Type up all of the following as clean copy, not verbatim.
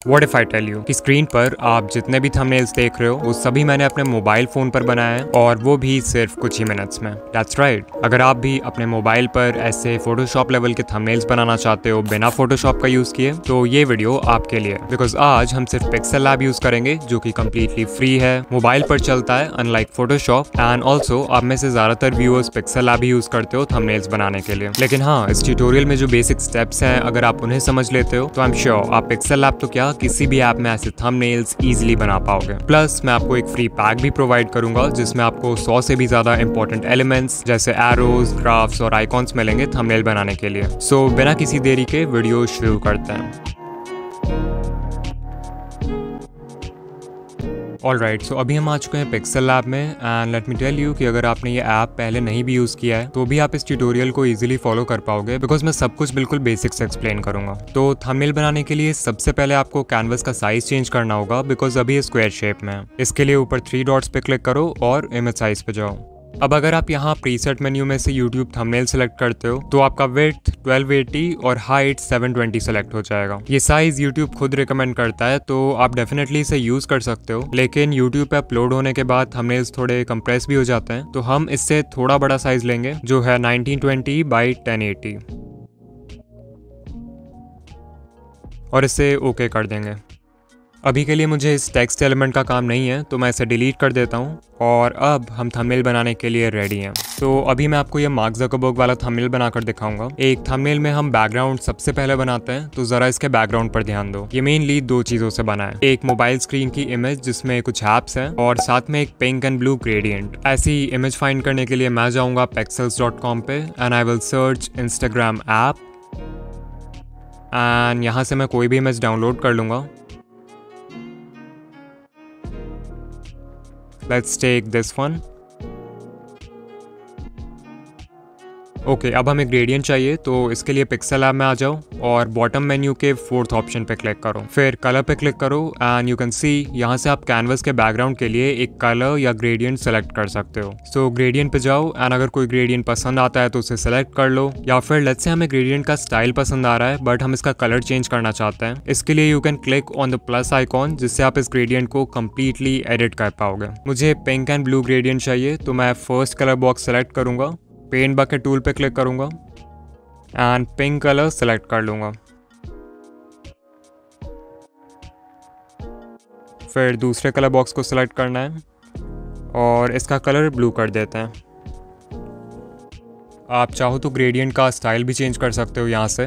What if I tell you कि screen पर आप जितने भी थंबनेल्स देख रहे हो वो सभी मैंने अपने मोबाइल फ़ोन पर बनाया है और वो भी सिर्फ कुछ ही मिनट्स में। That's right। अगर आप भी अपने मोबाइल पर ऐसे फोटोशॉप लेवल के थंबनेल्स बनाना चाहते हो बिना फोटोशॉप का यूज़ किए तो ये वीडियो आपके लिए, बिकॉज आज हम सिर्फ पिक्सेल लैब यूज़ करेंगे जो कि कम्प्लीटली फ्री है, मोबाइल पर चलता है अनलाइक फोटोशॉप, एंड ऑल्सो आप में से ज़्यादातर व्यूअर्स पिक्सेल लैब ही यूज़ करते हो थंबनेल्स बनाने के लिए। लेकिन हाँ, इस ट्यूटोरियल में जो बेसिक स्टेप्स हैं अगर आप उन्हें समझ लेते हो तो आई एम श्योर आप पिक्सेल लैब तो क्या किसी भी ऐप में ऐसे थंबनेल्स इजीली बना पाओगे। प्लस मैं आपको एक फ्री पैक भी प्रोवाइड करूंगा जिसमें आपको 100 से भी ज्यादा इंपॉर्टेंट एलिमेंट्स जैसे एरोज, ग्राफ्स और आइकॉन्स मिलेंगे थंबनेल बनाने के लिए। सो बिना किसी देरी के वीडियो शुरू करते हैं। ऑलराइट, सो अभी हम आ चुके हैं पिक्सेल लैब में and let me tell you कि अगर आपने ये ऐप पहले नहीं भी यूज़ किया है तो भी आप इस ट्यूटोरियल को इजीली फॉलो कर पाओगे, बिकॉज मैं सब कुछ बिल्कुल बेसिक से एक्सप्लेन करूंगा। तो थंबनेल बनाने के लिए सबसे पहले आपको कैनवस का साइज चेंज करना होगा, बिकॉज अभी ये स्क्वायर शेप में है। इसके लिए ऊपर 3 डॉट्स पे क्लिक करो और इमेज साइज पे जाओ। अब अगर आप यहाँ प्रीसेट मेन्यू में से YouTube थंबनेल सेलेक्ट करते हो तो आपका विड्थ 1280 और हाइट 720 सेलेक्ट हो जाएगा। ये साइज YouTube खुद रिकमेंड करता है तो आप डेफिनेटली इसे यूज कर सकते हो, लेकिन YouTube पे अपलोड होने के बाद थंबनेल्स थोड़े कंप्रेस भी हो जाते हैं, तो हम इससे थोड़ा बड़ा साइज लेंगे जो है 1920 बाई 1080 और इसे ओके कर देंगे। अभी के लिए मुझे इस टेक्स्ट एलिमेंट का काम नहीं है तो मैं इसे डिलीट कर देता हूँ और अब हम थंबनेल बनाने के लिए रेडी हैं। तो अभी मैं आपको ये मार्क ज़करबर्ग वाला थंबनेल बनाकर दिखाऊंगा। एक थंबनेल में हम बैकग्राउंड सबसे पहले बनाते हैं, तो ज़रा इसके बैकग्राउंड पर ध्यान दो। ये मेनली 2 चीज़ों से बना है, एक मोबाइल स्क्रीन की इमेज जिसमें कुछ ऐप्स हैं और साथ में एक पिंक एंड ब्लू ग्रेडियंट। ऐसी इमेज फाइंड करने के लिए मैं जाऊँगा pexels.com पे and I will search Instagram app and यहाँ से मैं कोई भी इमेज डाउनलोड कर लूँगा। Let's take this one। Okay, अब हमें ग्रेडियंट चाहिए तो इसके लिए पिक्सेल लैब में आ जाओ और बॉटम मेन्यू के 4th ऑप्शन पे क्लिक करो, फिर कलर पे क्लिक करो एंड यू कैन सी यहाँ से आप कैनवस के बैकग्राउंड के लिए एक कलर या ग्रेडियंट सेलेक्ट कर सकते हो। सो ग्रेडियंट पे जाओ एंड अगर कोई ग्रेडियंट पसंद आता है तो उसे सेलेक्ट कर लो, या फिर लेट्स से हमें ग्रेडियंट का स्टाइल पसंद आ रहा है बट हम इसका कलर चेंज करना चाहते हैं। इसके लिए you can click on the plus icon जिससे आप इस ग्रेडियंट को कम्प्लीटली एडिट कर पाओगे। मुझे पिंक एंड ब्लू ग्रेडियंट चाहिए तो मैं फर्स्ट कलर बॉक्स सेलेक्ट करूंगा, पेंट बकेट टूल पे क्लिक करूंगा एंड पिंक कलर सेलेक्ट कर लूंगा। फिर दूसरे कलर बॉक्स को सेलेक्ट करना है और इसका कलर ब्लू कर देते हैं। आप चाहो तो ग्रेडियंट का स्टाइल भी चेंज कर सकते हो यहाँ से,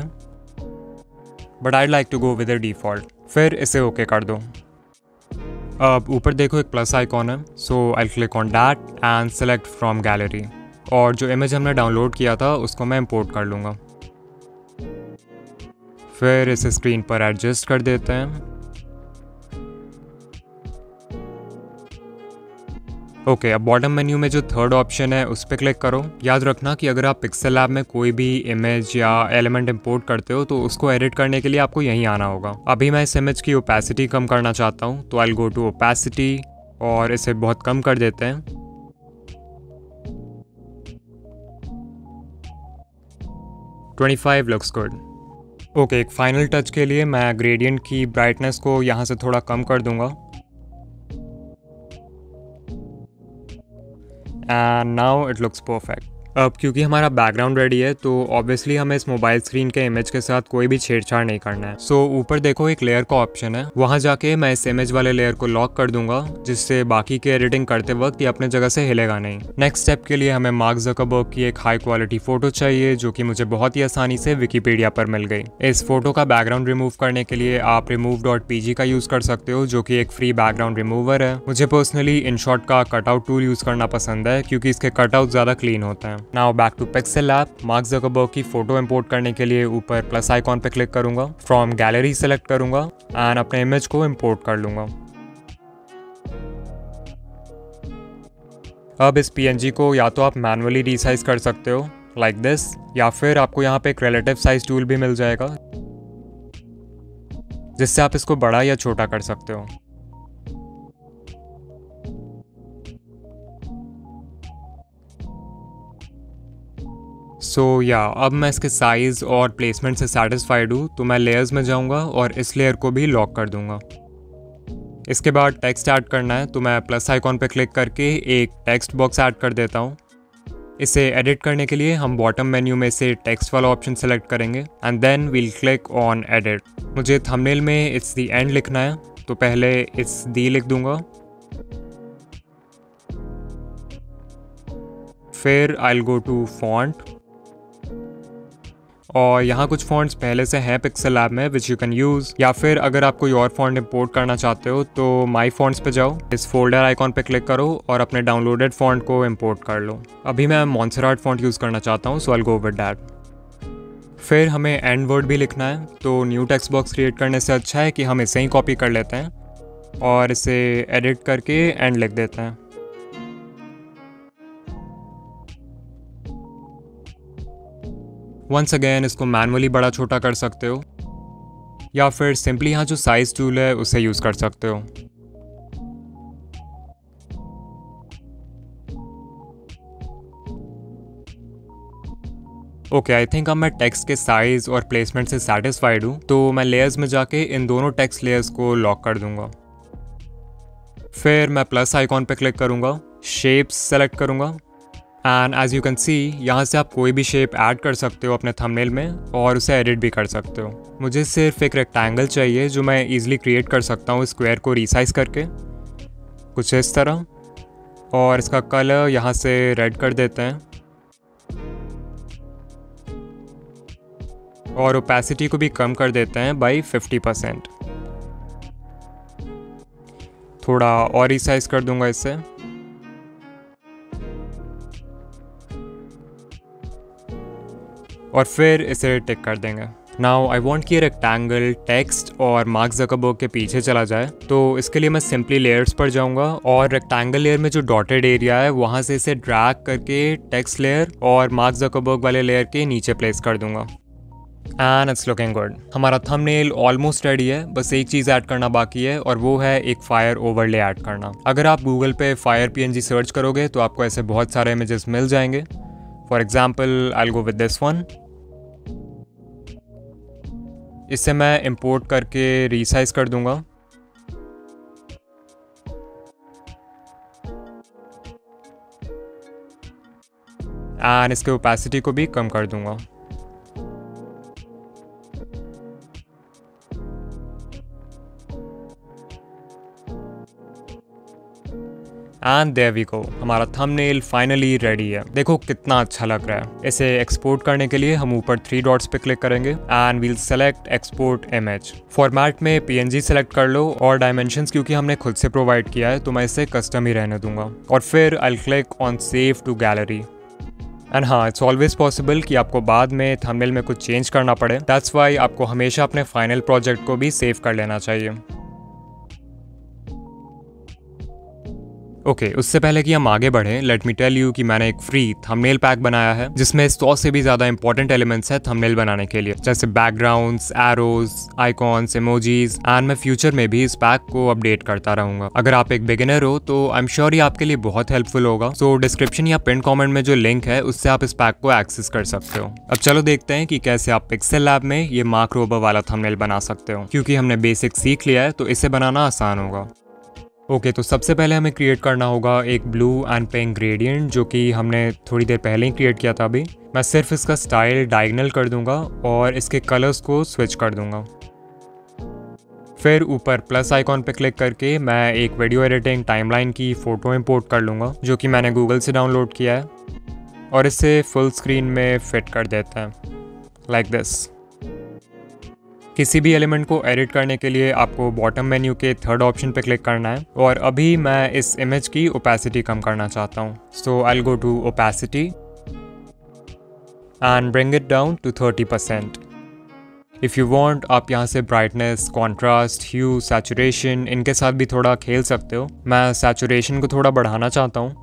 but I like to go with the default. फिर इसे ओके कर दो। अब ऊपर देखो एक प्लस आइकॉन है, so I click on that and select from gallery, और जो इमेज हमने डाउनलोड किया था उसको मैं इंपोर्ट कर लूँगा। फिर इसे स्क्रीन पर एडजस्ट कर देते हैं। ओके, अब बॉटम मेन्यू में जो 3rd ऑप्शन है उस पर क्लिक करो। याद रखना कि अगर आप पिक्सेल लैब में कोई भी इमेज या एलिमेंट इंपोर्ट करते हो तो उसको एडिट करने के लिए आपको यहीं आना होगा। अभी मैं इस इमेज की ओपेसिटी कम करना चाहता हूँ तो आई गो टू ओपेसिटी और इसे बहुत कम कर देते हैं। $25 लुक्स गुड। ओके, एक फाइनल टच के लिए मैं ग्रेडियंट की ब्राइटनेस को यहाँ से थोड़ा कम कर दूंगा and now it looks perfect. अब क्योंकि हमारा बैकग्राउंड रेडी है तो ऑब्वियसली हमें इस मोबाइल स्क्रीन के इमेज के साथ कोई भी छेड़छाड़ नहीं करना है। सो ऊपर देखो एक लेयर का ऑप्शन है, वहां जाके मैं इस इमेज वाले लेयर को लॉक कर दूंगा जिससे बाकी के एडिटिंग करते वक्त ये अपने जगह से हिलेगा नहीं। नेक्स्ट स्टेप के लिए हमें मार्क ज़करबर्ग की एक हाई क्वालिटी फोटो चाहिए जो कि मुझे बहुत ही आसानी से विकीपीडिया पर मिल गई। इस फोटो का बैकग्राउंड रिमूव करने के लिए आप remove.pg का यूज कर सकते हो जो कि एक फ्री बैकग्राउंड रिमूवर है। मुझे पर्सनली इनशॉट का कटआउट टूल यूज करना पसंद है क्योंकि इसके कटआउट ज्यादा क्लीन होते हैं। Now back to Pixel Lab. Mark Zuckerberg की फोटो इंपोर्ट करने के लिए ऊपर प्लस आइकॉन पे क्लिक करूंगा, फ्रॉम गैलरी सेलेक्ट करूंगा एंड अपने इमेज को इंपोर्ट कर लूंगा। अब इस PNG को या तो आप मैनुअली रीसाइज कर सकते हो लाइक दिस, या फिर आपको यहाँ पे एक रिलेटिव साइज टूल भी मिल जाएगा जिससे आप इसको बड़ा या छोटा कर सकते हो। अब मैं इसके साइज़ और प्लेसमेंट से सेटिस्फाइड हूँ, तो मैं लेयर्स में जाऊँगा और इस लेयर को भी लॉक कर दूँगा। इसके बाद टेक्स्ट ऐड करना है, तो मैं प्लस आइकॉन पे क्लिक करके एक टेक्स्ट बॉक्स ऐड कर देता हूँ। इसे एडिट करने के लिए हम बॉटम मेन्यू में से टेक्स्ट वाला ऑप्शन सेलेक्ट करेंगे and then we'll click on edit. मुझे थंबनेल में इट्स द एंड लिखना है, तो पहले इट्स दी लिख दूंगा, फिर I will go to font और यहाँ कुछ फॉन्ट्स पहले से हैं पिक्सेल लैब में विच यू कैन यूज़, या फिर अगर आप कोई और फॉन्ट इंपोर्ट करना चाहते हो तो माई फॉन्ट्स पे जाओ, इस फोल्डर आइकॉन पे क्लिक करो और अपने डाउनलोडेड फॉन्ट को इंपोर्ट कर लो। अभी मैं मॉन्सेराट फॉन्ट यूज़ करना चाहता हूँ, so I will go with that. फिर हमें एंड वर्ड भी लिखना है, तो न्यू टेक्स्ट बॉक्स क्रिएट करने से अच्छा है कि हम इसे ही कॉपी कर लेते हैं और इसे एडिट करके एंड लिख देते हैं। वंस अगेन इसको मैनुअली बड़ा छोटा कर सकते हो या फिर सिंपली यहाँ जो साइज टूल है उसे यूज़ कर सकते हो। ओके, आई थिंक अब मैं टेक्स्ट के साइज और प्लेसमेंट से सेटिस्फाइड हूँ, तो मैं लेयर्स में जाके इन दोनों टेक्स्ट लेयर्स को लॉक कर दूंगा। फिर मैं प्लस आइकॉन पे क्लिक करूँगा, शेप्स सेलेक्ट करूँगा and as you can see यहाँ से आप कोई भी शेप ऐड कर सकते हो अपने थंबनेल में और उसे एडिट भी कर सकते हो। मुझे सिर्फ एक रेक्टेंगल चाहिए जो मैं ईजिली क्रिएट कर सकता हूँ स्क्वायर को रिसाइज करके, कुछ इस तरह, और इसका कलर यहाँ से रेड कर देते हैं और ओपेसिटी को भी कम कर देते हैं बाई 50%। थोड़ा और रिसाइज कर दूंगा इससे और फिर इसे टिक कर देंगे। नाउ आई वॉन्ट कि रेक्टेंगल टेक्स्ट और मार्क ज़करबर्ग के पीछे चला जाए, तो इसके लिए मैं सिंपली लेयर्स पर जाऊंगा और रेक्टेंगल लेयर में जो डॉटेड एरिया है वहाँ से इसे ड्रैग करके टेक्स्ट लेयर और मार्क ज़करबर्ग वाले लेयर के नीचे प्लेस कर दूंगा एंड इट्स लुकिंग गुड। हमारा थंबनेल ऑलमोस्ट रेडी है, बस एक चीज़ ऐड करना बाकी है और वो है एक फायर ओवरले ऐड करना। अगर आप गूगल पे फायर PNG सर्च करोगे तो आपको ऐसे बहुत सारे इमेजेस मिल जाएंगे। For example I will go with this one. इसे मैं इंपोर्ट करके रीसाइज कर दूंगा एंड इसके ओपेसिटी को भी कम कर दूंगा। एंड देयर वी गो, हमारा थंबनेल फाइनली रेडी है। देखो कितना अच्छा लग रहा है। इसे एक्सपोर्ट करने के लिए हम ऊपर 3 डॉट्स पे क्लिक करेंगे and we'll select export image. Format में PNG सेलेक्ट कर लो और डायमेंशंस क्योंकि हमने खुद से प्रोवाइड किया है तो मैं इसे कस्टम ही रहने दूंगा और फिर I will click on save to gallery. And हाँ, इट्स ऑलवेज पॉसिबल कि आपको बाद में थंबनेल में कुछ चेंज करना पड़े, दैट्स वाई आपको हमेशा अपने फाइनल प्रोजेक्ट को भी सेव कर लेना चाहिए। ओके, उससे पहले कि हम आगे बढ़ें, लेट मी टेल यू कि मैंने एक फ्री थंबनेल पैक बनाया है जिसमें 100 से भी ज़्यादा इंपॉर्टेंट एलिमेंट्स है थंबनेल बनाने के लिए, जैसे backgrounds, arrows, icons, emojis and मैं फ्यूचर में भी इस पैक को अपडेट करता रहूंगा। अगर आप एक बिगिनर हो तो आई एम श्योर ये आपके लिए बहुत हेल्पफुल होगा। सो डिस्क्रिप्शन या पिन कॉमेंट में जो लिंक है उससे आप इस पैक को एक्सेस कर सकते हो। अब चलो देखते हैं कि कैसे आप पिक्सेल लैब में ये मार्क रोबर वाला थंबनेल बना सकते हो। क्योंकि हमने बेसिक सीख लिया है तो इसे बनाना आसान होगा। ओके, तो सबसे पहले हमें क्रिएट करना होगा एक ब्लू एंड पिंक ग्रेडियंट जो कि हमने थोड़ी देर पहले ही क्रिएट किया था। अभी मैं सिर्फ इसका स्टाइल डायगोनल कर दूंगा और इसके कलर्स को स्विच कर दूंगा। फिर ऊपर प्लस आइकॉन पे क्लिक करके मैं एक वीडियो एडिटिंग टाइमलाइन की फ़ोटो इंपोर्ट कर लूँगा जो कि मैंने गूगल से डाउनलोड किया है और इसे फुल स्क्रीन में फिट कर देते हैं लाइक दिस। किसी भी एलिमेंट को एडिट करने के लिए आपको बॉटम मेन्यू के 3rd ऑप्शन पे क्लिक करना है और अभी मैं इस इमेज की ओपेसिटी कम करना चाहता हूँ, so I will go to opacity and bring it down to 30%। If you want आप यहाँ से ब्राइटनेस, कॉन्ट्रास्ट, ह्यू, सैचुरेशन इनके साथ भी थोड़ा खेल सकते हो। मैं सैचुरेशन को थोड़ा बढ़ाना चाहता हूँ।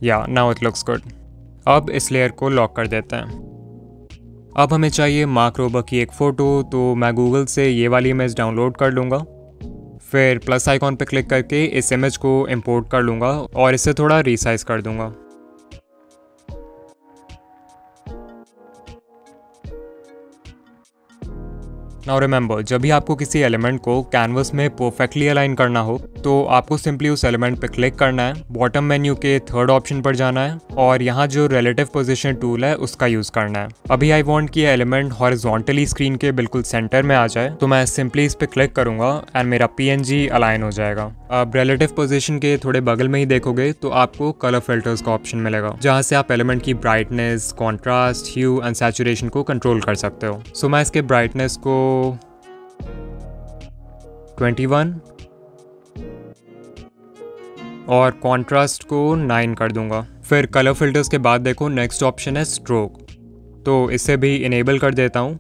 या नाउ इट लुक्स गुड। अब इस लेयर को लॉक कर देते हैं। अब हमें चाहिए मार्क रोबर की एक फ़ोटो, तो मैं गूगल से ये वाली इमेज डाउनलोड कर लूँगा। फिर प्लस आइकॉन पे क्लिक करके इस इमेज को इंपोर्ट कर लूँगा और इसे थोड़ा रीसाइज कर दूँगा। नाउ रिमेंबर, जब भी आपको किसी एलिमेंट को कैनवस में परफेक्टली अलाइन करना हो तो आपको सिंपली उस एलिमेंट पे क्लिक करना है, बॉटम मेन्यू के थर्ड ऑप्शन पर जाना है और यहाँ जो रिलेटिव पोजीशन टूल है उसका यूज करना है। अभी आई वांट कि एलिमेंट हॉरिजॉन्टली स्क्रीन के बिल्कुल सेंटर में आ जाए, तो मैं सिंपली इस पे क्लिक करूंगा एंड मेरा PNG अलाइन हो जाएगा। अब रिलेटिव पोजीशन के थोड़े बगल में ही देखोगे तो आपको कलर फिल्टर्स का ऑप्शन मिलेगा, जहाँ से आप एलिमेंट की brightness, contrast, hue and saturation को कंट्रोल कर सकते हो। सो मैं इसके ब्राइटनेस को 21 और कॉन्ट्रास्ट को 9 कर दूंगा। फिर कलर फिल्टर्स के बाद देखो नेक्स्ट ऑप्शन है स्ट्रोक, तो इसे भी इनेबल कर देता हूँ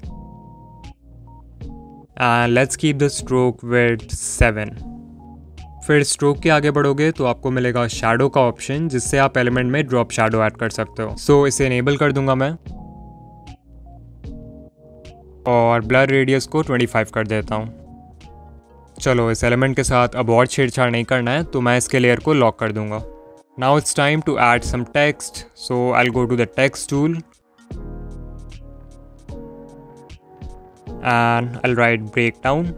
and let's keep the stroke with 7। फिर स्ट्रोक के आगे बढ़ोगे तो आपको मिलेगा शैडो का ऑप्शन, जिससे आप एलिमेंट में ड्रॉप शैडो ऐड कर सकते हो। सो इसे इनेबल कर दूंगा मैं और ब्लर रेडियस को 25 कर देता हूँ। चलो, इस एलिमेंट के साथ अब और छेड़छाड़ नहीं करना है, तो मैं इसके लेयर को लॉक कर दूंगा। Now it's time to add some text, so I will go to the text tool and I will write break down.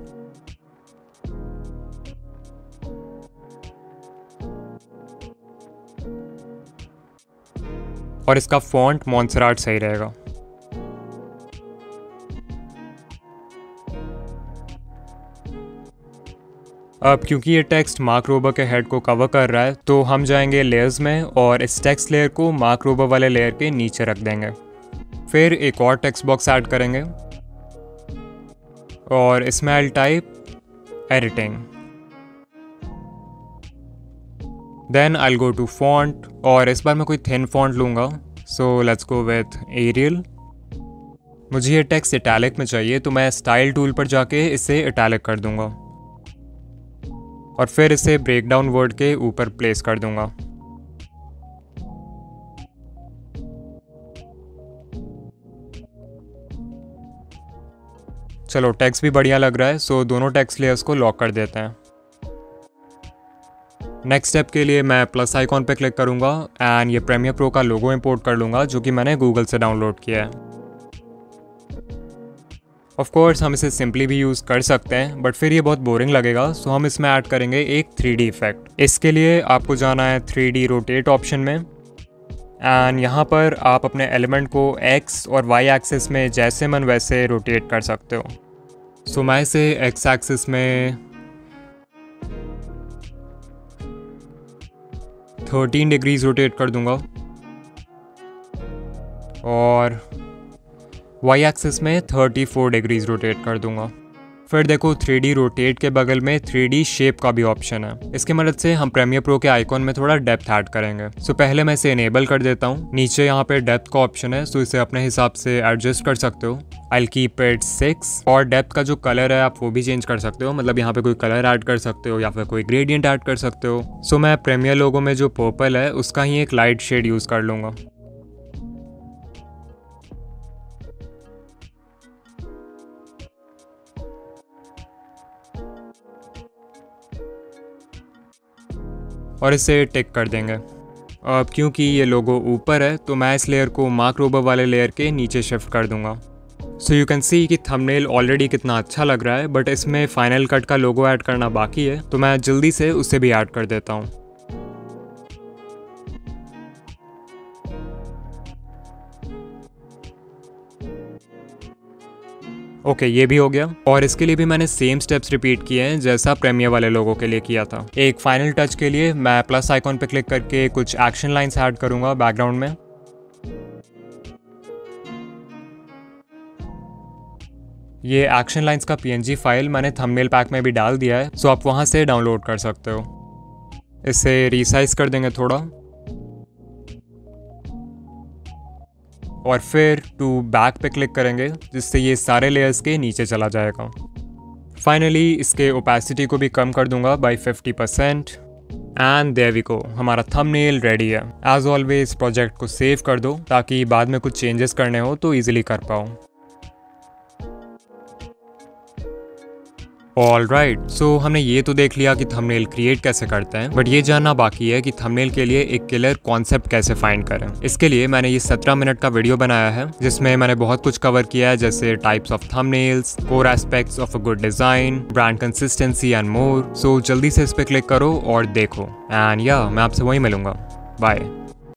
और इसका फॉन्ट मॉन्सराट सही रहेगा। अब क्योंकि ये टेक्स्ट मार्क रोबर के हेड को कवर कर रहा है, तो हम जाएंगे लेयर्स में और इस टेक्स्ट लेयर को मार्क रोबर वाले लेयर के नीचे रख देंगे। फिर एक और टेक्स्ट बॉक्स ऐड करेंगे और इसमें I type editing, then I go to font और इस बार मैं कोई थिन फॉन्ट लूँगा, so let's go with Arial. मुझे ये टेक्स्ट इटैलिक में चाहिए, तो मैं स्टाइल टूल पर जाके इसे इटैलिक कर दूंगा और फिर इसे ब्रेक डाउन वर्ड के ऊपर प्लेस कर दूंगा। चलो, टेक्स्ट भी बढ़िया लग रहा है, सो दोनों टेक्स्ट लेयर्स को लॉक कर देते हैं। नेक्स्ट स्टेप के लिए मैं प्लस आइकॉन पे क्लिक करूंगा एंड ये प्रीमियर प्रो का लोगो इंपोर्ट कर लूँगा, जो कि मैंने गूगल से डाउनलोड किया है। ऑफ कोर्स हम इसे सिंपली भी यूज़ कर सकते हैं, बट फिर ये बहुत बोरिंग लगेगा, सो हम इसमें ऐड करेंगे एक 3D इफेक्ट। इसके लिए आपको जाना है 3D रोटेट ऑप्शन में एंड यहाँ पर आप अपने एलिमेंट को X और Y एक्सिस में जैसे मन वैसे रोटेट कर सकते हो। सो मैं इसे X एक्सिस में 13 डिग्रीज रोटेट कर दूंगा और Y एक्सिस में 34 डिग्रीज रोटेट कर दूंगा। फिर देखो 3D रोटेट के बगल में 3D शेप का भी ऑप्शन है। इसकी मदद से हम प्रीमियर प्रो के आइकॉन में थोड़ा डेप्थ ऐड करेंगे। सो पहले मैं इसे इनेबल कर देता हूँ। नीचे यहाँ पे डेप्थ का ऑप्शन है, सो इसे अपने हिसाब से एडजस्ट कर सकते हो। I'll keep it 6 और डेप्थ का जो कलर है आप वो भी चेंज कर सकते हो, मतलब यहाँ पे कोई कलर ऐड कर सकते हो या फिर कोई ग्रेडियंट ऐड कर सकते हो। सो मैं प्रीमियर लोगो में जो पर्पल है उसका ही एक लाइट शेड यूज़ कर लूँगा। और इसे टिक कर देंगे। अब क्योंकि ये लोगो ऊपर है तो मैं इस लेयर को मार्क रोबर वाले लेयर के नीचे शिफ्ट कर दूंगा। सो यू कैन सी कि थंबनेल ऑलरेडी कितना अच्छा लग रहा है, बट इसमें फाइनल कट का लोगो ऐड करना बाकी है, तो मैं जल्दी से उसे भी ऐड कर देता हूँ। ओके, ये भी हो गया और इसके लिए भी मैंने सेम स्टेप्स रिपीट किए हैं जैसा प्रीमियर वाले लोगों के लिए किया था। एक फाइनल टच के लिए मैं प्लस आइकॉन पे क्लिक करके कुछ एक्शन लाइंस ऐड करूंगा बैकग्राउंड में। ये एक्शन लाइंस का PNG फाइल मैंने थंबनेल पैक में भी डाल दिया है, सो आप वहां से डाउनलोड कर सकते हो। इसे रीसाइज कर देंगे थोड़ा और फिर टू बैक पे क्लिक करेंगे, जिससे ये सारे लेयर्स के नीचे चला जाएगा। फाइनली इसके ओपेसिटी को भी कम कर दूंगा by 50% and there we go, हमारा थंबनेल रेडी है। एज ऑलवेज प्रोजेक्ट को सेव कर दो ताकि बाद में कुछ चेंजेस करने हो तो ईजिली कर पाओ। ऑलराइट, सो हमने ये तो देख लिया कि थंबनेल क्रिएट कैसे करते हैं, बट ये जानना बाकी है कि थंबनेल के लिए एक किलर कॉन्सेप्ट कैसे फाइंड करें। इसके लिए मैंने ये 17 मिनट का वीडियो बनाया है जिसमें मैंने बहुत कुछ कवर किया है, जैसे types of thumbnails, core aspects of a good design, brand consistency and more. So जल्दी से इस पे क्लिक करो और देखो, एंड या मैं आपसे वहीं मिलूंगा। बाय।